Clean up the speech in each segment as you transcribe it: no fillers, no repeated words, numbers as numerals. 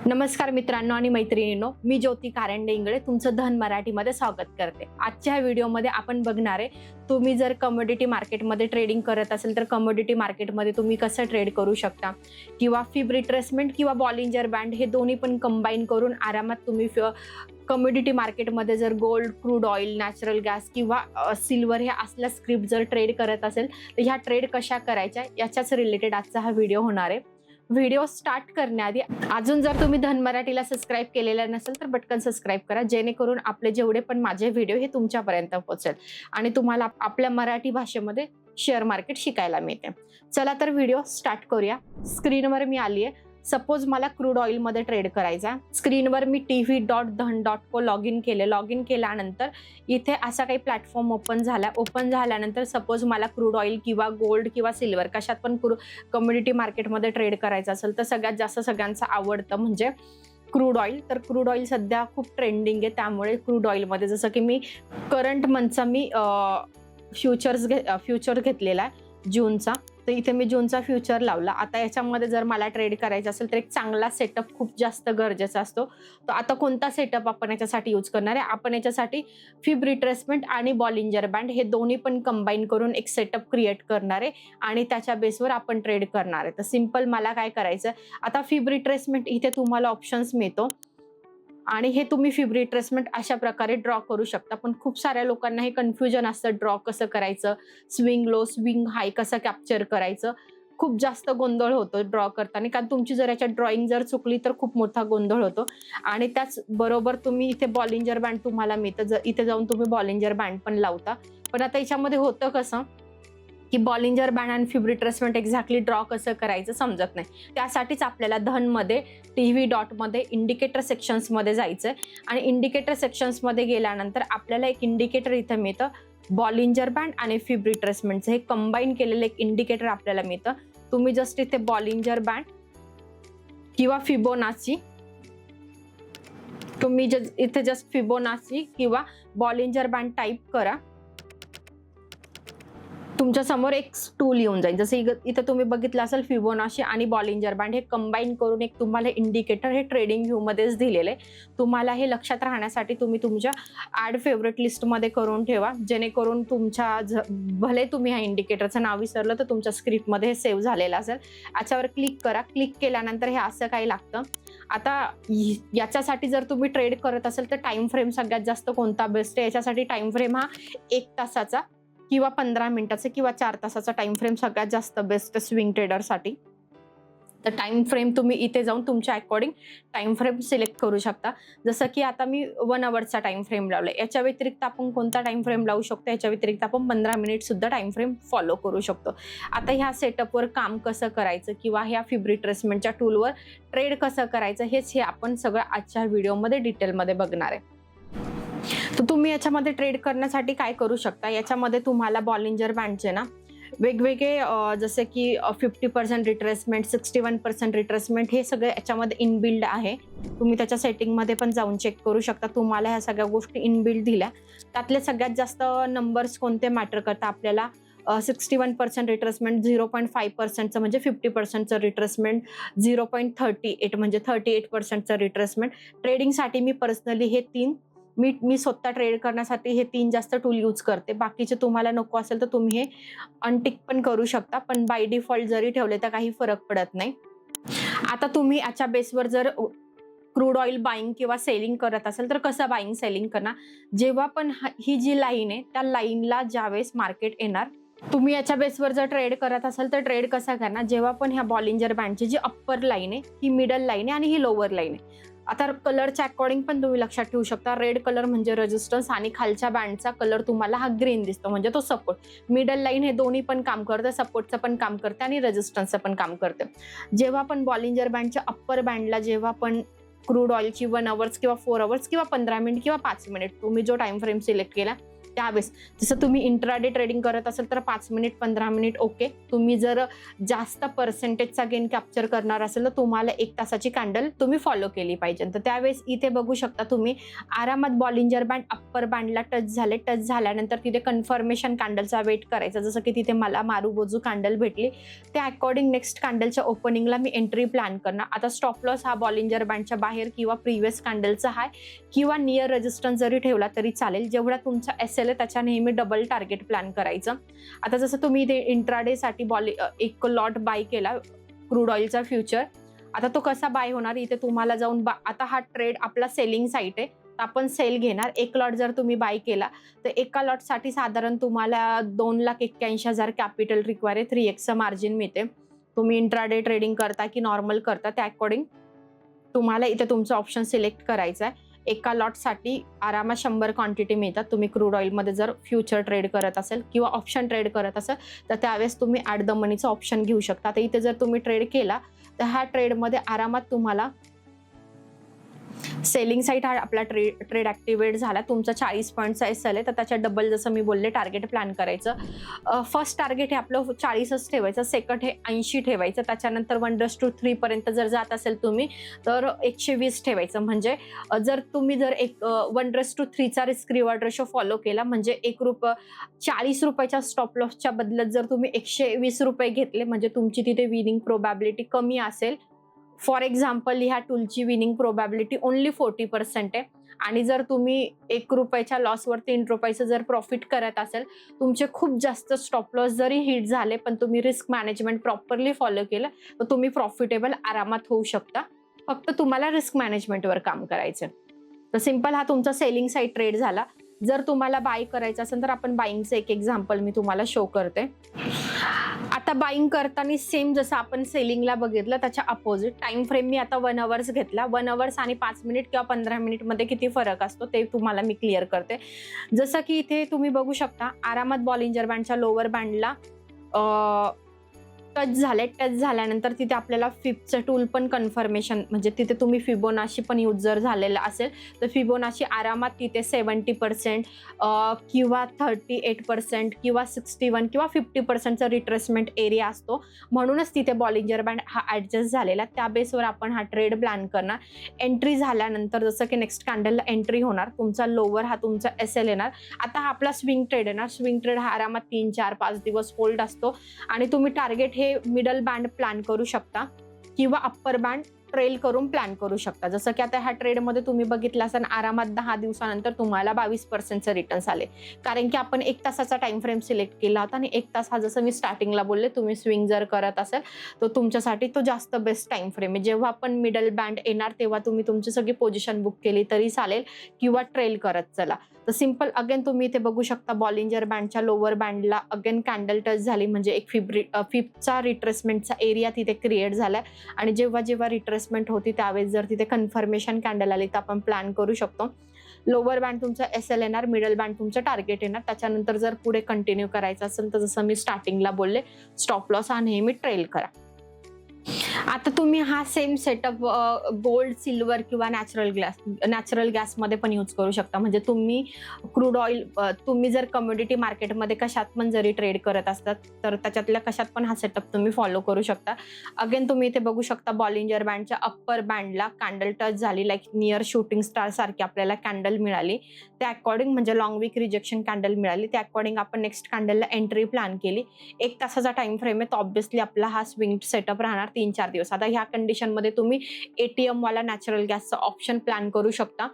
नमस्कार मित्रांनो आणि मैत्रिणींनो, मी ज्योती कारंडे इंगळे तुमचं धन मराठीमध्ये स्वागत करते। आजच्या ह्या व्हिडिओमध्ये आपण बघणार आहे, तुम्ही जर कमोडिटी मार्केटमध्ये ट्रेडिंग करत असेल तर कमोडिटी मार्केटमध्ये तुम्ही कसं ट्रेड करू शकता किंवा फिब रिट्रेसमेंट किंवा बॉलिंजर बँड हे दोन्ही पण कंबाईन करून आरामात तुम्ही कमोडिटी मार्केटमध्ये जर gold, crude oil, natural gas किंवा सिल्वर ह्या असल्या स्क्रिप्ट जर ट्रेड करत असेल तर ह्या ट्रेड कशा करायच्या याच्याच रिलेटेड आजचा हा व्हिडिओ होणार आहे। व्हिडिओ स्टार्ट करण्याआधी अजून जर तुम्ही धन मराठीला सबस्क्राइब केलेलं नसेल तर पटकन सबस्क्राइब करा, जेणेकरून आपले जेवढे पण माझे व्हिडिओ हे तुमच्यापर्यंत पोहोचेल आणि तुम्हाला आपल्या मराठी भाषेमध्ये शेअर मार्केट शिकायला मिळते। चला तर व्हिडिओ स्टार्ट करूया। स्क्रीनवर मी आली आहे। सपोज मला क्रूड ऑइल मध्ये ट्रेड करायचा, स्क्रीनवर मी tv.dhan.co लॉग इन केले। लॉग इन केल्यानंतर इथे असा काही प्लॅटफॉर्म ओपन झाला। ओपन झाल्यानंतर सपोज मला क्रूड ऑइल किंवा गोल्ड किंवा सिल्वर कशात पण कमोडिटी मार्केटमध्ये ट्रेड करायचं असेल तर सगळ्यात जास्त सगळ्यांचं आवडतं म्हणजे क्रूड ऑइल। तर क्रूड ऑइल सध्या खूप ट्रेंडिंग आहे, त्यामुळे क्रूड ऑइलमध्ये जसं की मी करंट मंथचा मी फ्युचर घेतलेला आहे जूनचा, तर इथे मी जूनचा फ्युचर लावला। आता याच्यामध्ये जर मला ट्रेड करायचा असेल तर एक चांगला सेटअप खूप जास्त गरजेचा असतो। तर आता कोणता सेटअप आपण याच्यासाठी यूज करणार आहे? आपण याच्यासाठी फिब रिट्रेसमेंट आणि बॉलिंजर बँड हे दोन्ही पण कंबाईन करून एक सेटअप क्रिएट करणार आहे आणि त्याच्या बेसवर आपण ट्रेड करणार आहे। तर सिंपल मला काय करायचं, आता फिब रिट्रेसमेंट इथे तुम्हाला ऑप्शन्स मिळतो आणि हे तुम्ही फिब रिट्रेसमेंट अशा प्रकारे ड्रॉ करू शकता। पण खूप साऱ्या लोकांना हे कन्फ्युजन असतं, ड्रॉ कसं करायचं, स्विंग लो स्विंग हाय कसं कॅप्चर करायचं, खूप जास्त गोंधळ होतो ड्रॉ करताना। कारण तुमची जर याच्यात ड्रॉइंग जर चुकली तर खूप मोठा गोंधळ होतो। आणि त्याच बरोबर तुम्ही इथे बॉलिंजर बँड तुम्हाला मिळतं, इथे जाऊन तुम्ही बॉलिंजर बँड पण लावता। पण आता याच्यामध्ये होतं कसं की बॉलिंजर बँड आणि फिब रिट्रेसमेंट एक्झॅक्टली ड्रॉ कसं करायचं समजत नाही। त्यासाठीच आपल्याला धनमध्ये TV.मध्ये इंडिकेटर सेक्शन्समध्ये जायचं आणि इंडिकेटर सेक्शन्समध्ये गेल्यानंतर आपल्याला एक इंडिकेटर इथं मिळतं, बॉलिंजर बँड आणि फिब रिट्रेसमेंटचं हे कंबाईन केलेलं एक इंडिकेटर आपल्याला मिळतं। तुम्ही जस्ट इथे बॉलिंजर बँड किंवा फिबोनाची, तुम्ही इथे जस्ट फिबोनाची किंवा बॉलिंजर बँड टाईप करा, तुमच्या समोर एक टूल येऊन जाईल। जसं इथे तुम्ही बघितलं असेल फिबोनाची आणि बॉलिंजर बँड हे कंबाईन करून एक तुम्हाला इंडिकेटर हे ट्रेडिंग व्ह्यू मध्येच दिलेले। तुम्हाला हे लक्षात राहण्यासाठी तुम्ही तुमच्या ॲड फेवरेट लिस्टमध्ये करून ठेवा, जेणेकरून तुमच्या भले तुम्ही ह्या इंडिकेटरचं नाव विसरलं तर तुमच्या स्क्रिप्टमध्ये हे सेव्ह झालेलं असेल। याच्यावर क्लिक करा। क्लिक केल्यानंतर हे असं काही लागतं। आता याच्यासाठी जर तुम्ही ट्रेड करत असेल तर टाइम फ्रेम सगळ्यात जास्त कोणता बेस्ट आहे? याच्यासाठी टाइम फ्रेम हा 1 तासाचा किंवा 15 मिनिटाचा किंवा 4 तासाचा टाइम फ्रेम सगळ्यात जास्त बेस्ट स्विंग ट्रेडरसाठी। तर टाइम फ्रेम तुम्ही इथे जाऊन तुमच्या अकॉर्डिंग टाइम फ्रेम सिलेक्ट करू शकता। जसं की आता मी 1 आवरचा टाइम फ्रेम लावलाय। याच्या व्यतिरिक्त आपण कोणता टाइम फ्रेम लावू शकतो? याच्या व्यतिरिक्त आपण 15 मिनिट सुद्धा टाइम फ्रेम फॉलो करू शकतो। आता ह्या सेटअपवर काम कसं करायचं किंवा ह्या फिब रिट्रेसमेंटच्या टूलवर ट्रेड कसं करायचं हे आपण सगळं आजच्या व्हिडिओमध्ये डिटेलमध्ये बघणार आहे। तर तुम्ही याच्यामध्ये ट्रेड करण्यासाठी काय करू शकता, याच्यामध्ये तुम्हाला बॉलिंजर बँडचे ना वेगवेगळे जसे की 50% रिट्रेसमेंट, 61% रिट्रेसमेंट हे सगळे याच्यामध्ये इनबिल्ड आहे। तुम्ही त्याच्या सेटिंगमध्ये पण जाऊन चेक करू शकता। तुम्हाला ह्या सगळ्या गोष्टी इनबिल्ड दिल्या, त्यातले सगळ्यात जास्त नंबर्स कोणते मॅटर करतात आपल्याला? 61% रिट्रेसमेंट, 0.5%चं म्हणजे 50%चं रिट्रेसमेंट, 0.38 म्हणजे 38%चं रिट्रेसमेंट। ट्रेडिंगसाठी मी पर्सनली हे तीन मी स्वतः ट्रेड करण्यासाठी हे 3 जास्त टूल यूज करते। बाकीचे तुम्हाला नको असेल तर तुम्ही हे अनटिक पण करू शकता, पण बाय डिफॉल्ट जरी ठेवले तर काही फरक पडत नाही। आता तुम्ही याच्या बेसवर जर क्रूड ऑइल बाईंग किंवा सेलिंग करत असेल तर कसं बाईंग सेलिंग करणार? जेव्हा पण ही जी लाईन आहे त्या लाईनला ज्यावेळेस मार्केट येणार, तुम्ही याच्या बेसवर जर ट्रेड करत असाल तर ट्रेड कसा करणार? जेव्हा पण ह्या बॉलिंजर बँडची जी अप्पर लाईन आहे, ही मिडल लाईन आहे आणि ही लोअर लाईन आहे। आता कलरच्या अकॉर्डिंग पण तुम्ही लक्षात ठेवू शकता। रेड कलर म्हणजे रेजिस्टन्स आणि खालच्या बँडचा कलर तुम्हाला हा ग्रीन दिसतो म्हणजे तो सपोर्ट। मिडल लाईन हे दोन्ही पण काम करतं, सपोर्टचं पण काम करते आणि रेजिस्टन्सचं पण काम करते। जेव्हा पण बॉलिंजर बँडच्या अप्पर बँडला जेव्हा पण क्रूड ऑइलची 1 आवर्स किंवा 4 आवर्स किंवा 15 मिनिट किंवा 5 मिनिट तुम्ही जो टाइम फ्रेम सिलेक्ट केला त्यावेळेस जसं तुम्ही इंट्राडे ट्रेडिंग करत असाल तर 5 मिनिट 15 मिनिट ओके. तुम्ही जर जास्त पर्सेंटेजचा गेन कॅप्चर करणार असेल तर तुम्हाला 1 तासाची कॅन्डल तुम्ही फॉलो केली पाहिजे. तर त्यावेळेस इथे बघू शकता तुम्ही आरामात बॉलिंजर बँड अप्पर बँडला टच झाल्यानंतर तिथे कन्फर्मेशन कॅन्डलचा वेट करायचा. जसं की तिथे मला मारूबोजू कॅन्डल भेटली, त्या अकॉर्डिंग नेक्स्ट कॅन्डलच्या ओपनिंगला मी एंट्री प्लॅन करणार. आता स्टॉप लॉस हा बॉलिंजर बँडच्या बाहेर किंवा प्रिव्हियस कॅन्डलचा हाय किंवा नियर रेजिस्टन्स जरी ठेवला तरी चालेल. जेवढा तुमचा एसएल आहे त्याच्या नेहमी डबल टार्गेट प्लॅन करायचं. आता जसं तुम्ही इथे इंट्राडेसाठी एक लॉट बाय केला क्रूड ऑइलचा फ्युचर, आता तो कसा बाय होणार, इथे तुम्हाला जाऊन आता हा ट्रेड आपला सेलिंग साईट आहे, आपण सेल घेणार. एक लॉट जर तुम्ही बाय केला तर एका लॉटसाठी साधारण तुम्हाला 2,81,000 कॅपिटल रिक्वायर आहे. 3x मार्जिन मिळते. तुम्ही इंट्राडे ट्रेडिंग करता की नॉर्मल करता त्या अकॉर्डिंग तुम्हाला इथे तुमचं ऑप्शन सिलेक्ट करायचं आहे. एका लॉटसाठी आरामात 100 क्वांटिटी मिळतात. तुम्ही क्रूड ऑइलमध्ये जर फ्युचर ट्रेड करत असेल किंवा ऑप्शन ट्रेड करत असेल तर त्यावेळेस तुम्ही ॲट द मनीचा ऑप्शन घेऊ शकता. तर इथे जर तुम्ही ट्रेड केला तर ह्या ट्रेडमध्ये आरामात तुम्हाला सेलिंग साईट हा आपला ट्रेड ॲक्टिवेट झाला. तुमचा 40 पॉईंटचा एसएल आहे तर त्याच्या डबल जसं मी बोलले टार्गेट प्लॅन करायचं. फर्स्ट टार्गेट हे आपलं 40च ठेवायचं, सेकंड हे 80 ठेवायचं, त्याच्यानंतर 1:3 पर्यंत जर जात असेल तुम्ही तर 120 ठेवायचं. म्हणजे जर तुम्ही एक 1:3चा रिस्क रिवॉर्ड रेशो फॉलो केला म्हणजे 40 रुपयाच्या स्टॉप लॉसच्या बदल्यात जर तुम्ही 120 रुपये घेतले म्हणजे तुमची तिथे विनिंग प्रोबॅबिलिटी कमी असेल. फॉर एक्झाम्पल ह्या टूलची विनिंग प्रोबॅबिलिटी ओनली 40% आहे आणि जर तुम्ही 1 रुपयाच्या लॉसवर 3 रुपयाचं जर प्रॉफिट करत असेल, तुमचे खूप जास्त स्टॉप लॉस जरी हिट झाले पण तुम्ही रिस्क मॅनेजमेंट प्रॉपरली फॉलो केलं तर तुम्ही प्रॉफिटेबल आरामात होऊ शकता. फक्त तुम्हाला रिस्क मॅनेजमेंटवर काम करायचं. तर सिंपल हा तुमचा सेलिंग साईड ट्रेड झाला. जर तुम्हाला बाय करायचं असेल तर आपण बाईंगचं एक एक्झाम्पल मी तुम्हाला शो करते. आता बाईंग करताना सेम जसं आपण सेलिंगला बघितलं त्याच्या अपोजिट टाइम फ्रेम मी आता 1 आवर्स घेतला. 1 आवर्स आणि 5 मिनिट किंवा 15 मिनिटमध्ये किती फरक असतो ते तुम्हाला मी क्लिअर करते. जसं की इथे तुम्ही बघू शकता आरामात बॉलिंजर बँडच्या लोअर बँडला टच झाल्यानंतर तिथे आपल्याला फिबचं टूल पण कन्फर्मेशन म्हणजे तिथे तुम्ही फिबोनाची पण यूज जर झालेला असेल तर फिबोनाची आरामात तिथे 70% किंवा 38% किंवा 61 किंवा 50%चा रिट्रेसमेंट एरिया असतो. म्हणूनच तिथे बॉलिंजर बँड हा ॲडजस्ट झालेला. त्या बेसवर आपण हा ट्रेड प्लॅन करणार. एंट्री झाल्यानंतर जसं की नेक्स्ट कॅन्डलला एंट्री होणार, तुमचा लोअर हा तुमचा एसएल येणार. आता हा आपला स्विंग ट्रेड येणार. स्विंग ट्रेड हा आरामात 3, 4, 5 दिवस होल्ड असतो आणि तुम्ही टार्गेट हे मिडल बँड प्लॅन करू शकता किंवा अप्पर बँड ट्रेल करून प्लॅन करू शकता. जसं की आता ह्या ट्रेडमध्ये तुम्ही बघितलं असेल आरामात 10 दिवसानंतर तुम्हाला 22% रिटर्न्स आले, कारण की आपण 1 तासाचा टाइम फ्रेम सिलेक्ट केला होता आणि 1 तास हा जसं मी स्टार्टिंगला बोलले तुम्ही स्विंग जर करत असेल तर तुमच्यासाठी तो जास्त बेस्ट टाइम फ्रेम आहे. जेव्हा आपण मिडल बँड येणार तेव्हा तुम्ही तुमची सगळी पोझिशन बुक केली तरी चालेल किंवा ट्रेल करत चला. तर सिंपल अगेन तुम्ही इथे बघू शकता बॉलिंजर बँडच्या लोअर बँडला अगेन कॅन्डल टच झाली म्हणजे एक फिबचा रिट्रेसमेंटचा एरिया तिथे क्रिएट झालाय आणि जेव्हा जेव्हा रिट्रेसमेंट होती त्यावेळेस जर तिथे कन्फर्मेशन कॅन्डल आली तर आपण प्लॅन करू शकतो. लोअर बँड तुमचा एसएल येणार, मिडल बँड तुमचं टार्गेट येणार. त्याच्यानंतर जर पुढे कंटिन्यू करायचं असेल तर जसं मी स्टार्टिंगला बोलले स्टॉप लॉस हा नेहमी ट्रेल करा. आता तुम्ही हा सेम सेटअप गोल्ड, सिल्वर किंवा नॅचरल गॅसमध्ये पण यूज करू शकता. म्हणजे तुम्ही क्रूड ऑइल तुम्ही जर कमोडिटी मार्केटमध्ये कशात पण जरी ट्रेड करत असतात तर त्याच्यातल्या कशात पण हा सेटअप तुम्ही फॉलो करू शकता. अगेन तुम्ही इथे बघू शकता बॉलिंजर बँडच्या अप्पर बँडला कॅन्डल टच झाली, लाईक नियर शूटिंग स्टार सारखी आपल्याला कॅन्डल मिळाली. त्या अकॉर्डिंग म्हणजे लॉंग वीक रिजेक्शन कॅन्डल मिळाली. त्या अकॉर्डिंग आपण नेक्स्ट कॅन्डलला एंट्री प्लॅन केली. 1 तासाचा टाइम फ्रेम आहे तर ऑब्व्हियसली आपला हा स्विंग सेटअप राहणार 3-4 दिवस. आता ह्या कंडिशनमध्ये तुम्ही ATM वाला नॅचरल गॅसचा ऑप्शन प्लॅन करू शकता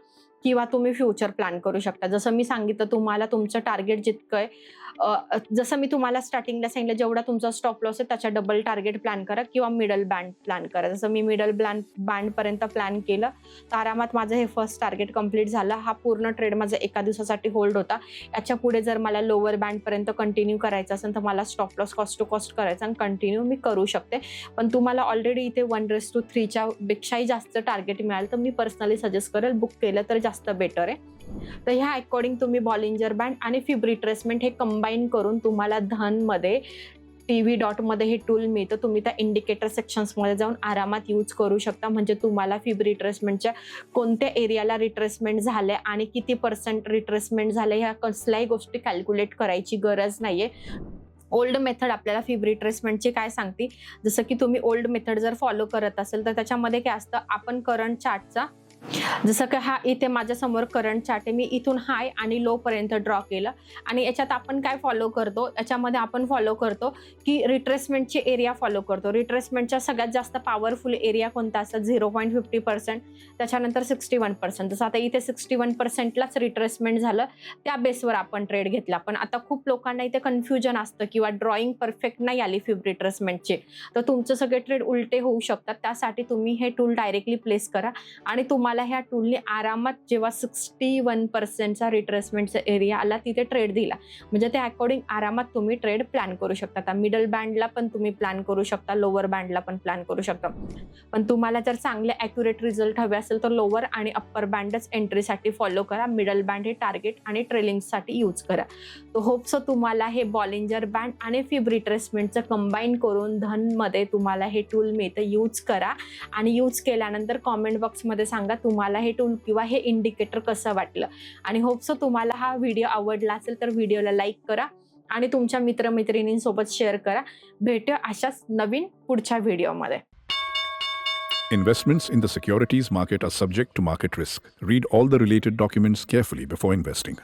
किंवा तुम्ही फ्युचर प्लॅन करू शकता. जसं मी सांगितलं तुम्हाला तुमचं टार्गेट जितकं आहे जसं मी तुम्हाला स्टार्टिंगला सांगितलं जेवढा तुमचा स्टॉप लॉस आहे त्याच्या डबल टार्गेट प्लॅन करा किंवा मिडल बँड प्लॅन करा. जसं मी मिडल बँडपर्यंत प्लॅन केलं तर आरामात माझं हे फर्स्ट टार्गेट कंप्लीट झालं. हा पूर्ण ट्रेड माझा एका दिवसासाठी होल्ड होता. याच्या पुढे जर मला लोअर बँडपर्यंत कंटिन्यू करायचं असेल तर मला stop loss cost to cost करायचा आणि कंटिन्यू मी करू शकते. पण तुम्हाला ऑलरेडी इथे 1:3च्या पेक्षाही जास्त टार्गेट मिळालं तर मी पर्सनली सजेस्ट करेल बुक केलं तर जास्त बेटर आहे. तर ह्या अकॉर्डिंग तुम्ही बॉलिंजर बँड आणि फिब रिट्रेसमेंट हे कंबाईन करून तुम्हाला धनमध्ये TV डॉटमध्ये हे टूल मिळतं. तुम्ही त्या इंडिकेटर सेक्शन्समध्ये जाऊन आरामात यूज करू शकता. म्हणजे तुम्हाला फिब रिट्रेसमेंटच्या कोणत्या एरियाला रिट्रेसमेंट झाले आणि किती % रिट्रेसमेंट झाले ह्या कसल्याही गोष्टी कॅल्क्युलेट करायची गरज नाहीये. ओल्ड मेथड आपल्याला फिब रिट्रेसमेंटची काय सांगते, जसं की तुम्ही ओल्ड मेथड जर फॉलो करत असेल तर त्याच्यामध्ये काय असतं, आपण करंट चार्टचा जसं की हा इथे माझ्यासमोर करंट चार्ट आहे, मी इथून हाय आणि लो पर्यंत ड्रॉ केलं आणि याच्यात आपण काय फॉलो करतो, याच्यामध्ये आपण फॉलो करतो की रिट्रेसमेंटची एरिया फॉलो करतो. रिट्रेसमेंटच्या सगळ्यात जास्त पॉवरफुल एरिया कोणता असतात, 0.50%, त्याच्यानंतर 61%. जसं आता इथे 61%लाच रिट्रेसमेंट झालं, त्या बेसवर आपण ट्रेड घेतला. पण आता खूप लोकांना इथे कन्फ्युजन असतं किंवा ड्रॉइंग परफेक्ट नाही आली फिब रिट्रेसमेंटची, तर तुमचे सगळे ट्रेड उलटे होऊ शकतात. त्यासाठी तुम्ही हे टूल डायरेक्टली प्लेस करा आणि तुम्हाला ह्या टूलने आरामात जेव्हा 61%चा रिट्रेसमेंटचा एरिया आला तिथे ट्रेड दिला, म्हणजे त्या अकॉर्डिंग आरामात तुम्ही ट्रेड प्लॅन करू शकता. आता मिडल बँडला पण तुम्ही प्लॅन करू शकता, लोअर बँडला पण प्लॅन करू शकता. पण तुम्हाला जर चांगले ॲक्युरेट रिझल्ट हवे असेल तर लोअर आणि अप्पर बँडच एंट्रीसाठी फॉलो करा. मिडल बँड हे टार्गेट आणि ट्रेलिंगसाठी यूज करा. तो होप्स तुम्हाला हे बॉलिंजर बँड आणि फिब रिट्रेसमेंटचं कंबाईन करून धनमध्ये तुम्हाला हे टूल मिळतं. यूज करा आणि यूज केल्यानंतर कॉमेंट बॉक्समध्ये सांगा तुम्हाला हे टूल किंवा हे इंडिकेटर कसं वाटलं. आणि होप्स तुम्हाला हा व्हिडिओ आवडला असेल तर व्हिडिओला लाईक करा आणि तुमच्या मित्रमैत्रिणींसोबत शेअर करा. भेटूया अशाच नवीन पुढच्या व्हिडिओमध्ये. Investments in the securities market are subject to market risk. Read all the related documents carefully before investing.